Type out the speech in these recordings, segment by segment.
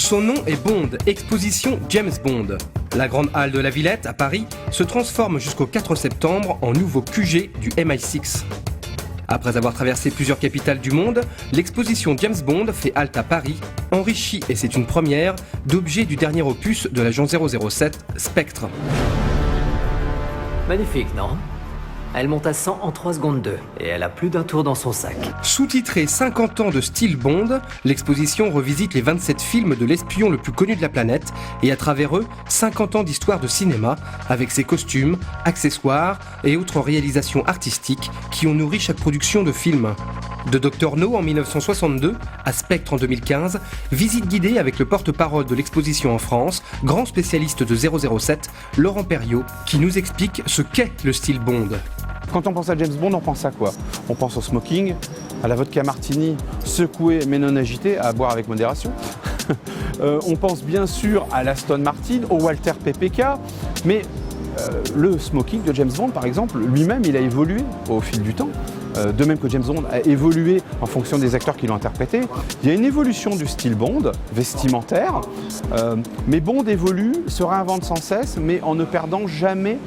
Son nom est Bond, exposition James Bond. La grande halle de la Villette, à Paris, se transforme jusqu'au 4 septembre en nouveau QG du MI6. Après avoir traversé plusieurs capitales du monde, l'exposition James Bond fait halte à Paris, enrichie, et c'est une première, d'objets du dernier opus de l'agent 007, Spectre. Magnifique, non ? Elle monte à 100 en 3 secondes 2, et elle a plus d'un tour dans son sac. Sous-titrée 50 ans de style Bond, l'exposition revisite les 27 films de l'espion le plus connu de la planète, et à travers eux, 50 ans d'histoire de cinéma, avec ses costumes, accessoires et autres réalisations artistiques qui ont nourri chaque production de film. De Dr No en 1962 à Spectre en 2015, visite guidée avec le porte-parole de l'exposition en France, grand spécialiste de 007, Laurent Perriot, qui nous explique ce qu'est le style Bond. Quand on pense à James Bond, on pense à quoi? On pense au smoking, à la vodka martini secouée mais non agitée, à boire avec modération. On pense bien sûr à l'Aston Martin, au Walter PPK, mais le smoking de James Bond, par exemple, lui-même, il a évolué au fil du temps. De même que James Bond a évolué en fonction des acteurs qui l'ont interprété. Il y a une évolution du style Bond, vestimentaire, mais Bond évolue, se réinvente sans cesse, mais en ne perdant jamais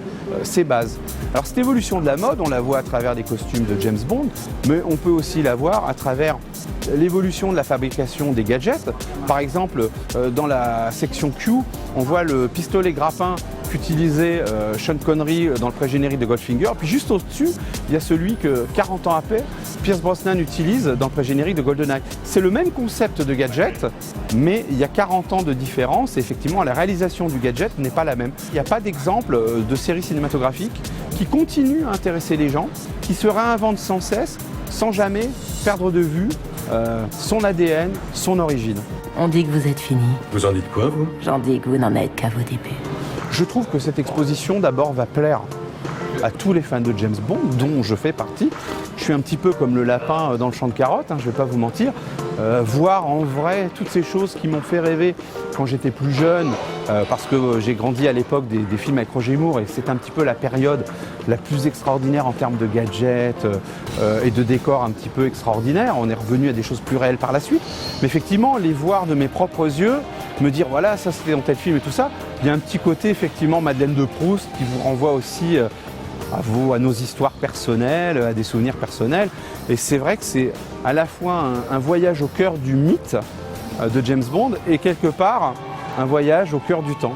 ses bases. Alors cette évolution de la mode, on la voit à travers des costumes de James Bond, mais on peut aussi la voir à travers l'évolution de la fabrication des gadgets. Par exemple, dans la section Q, on voit le pistolet grappin qu'utilisait Sean Connery dans le pré-générique de Goldfinger. Puis juste au-dessus, il y a celui que 40 ans après, Pierce Brosnan utilise dans le pré-générique de GoldenEye. C'est le même concept de gadget, mais il y a 40 ans de différence et effectivement la réalisation du gadget n'est pas la même. Il n'y a pas d'exemple de série cinématographique qui continue à intéresser les gens, qui se réinvente sans cesse, sans jamais perdre de vue son ADN, son origine. On dit que vous êtes fini. Vous en dites quoi, vous? J'en dis que vous n'en êtes qu'à vos débuts. Je trouve que cette exposition d'abord va plaire à tous les fans de James Bond, dont je fais partie. Je suis un petit peu comme le lapin dans le champ de carottes, je ne vais pas vous mentir. Voir en vrai toutes ces choses qui m'ont fait rêver quand j'étais plus jeune, parce que j'ai grandi à l'époque des films avec Roger Moore et c'est un petit peu la période la plus extraordinaire en termes de gadgets et de décors un petit peu extraordinaires. On est revenu à des choses plus réelles par la suite. Mais effectivement, les voir de mes propres yeux, me dire voilà, ça c'était dans tel film et tout ça, il y a un petit côté effectivement Madeleine de Proust qui vous renvoie aussi à nos histoires personnelles, à des souvenirs personnels. Et c'est vrai que c'est à la fois un voyage au cœur du mythe de James Bond et quelque part un voyage au cœur du temps.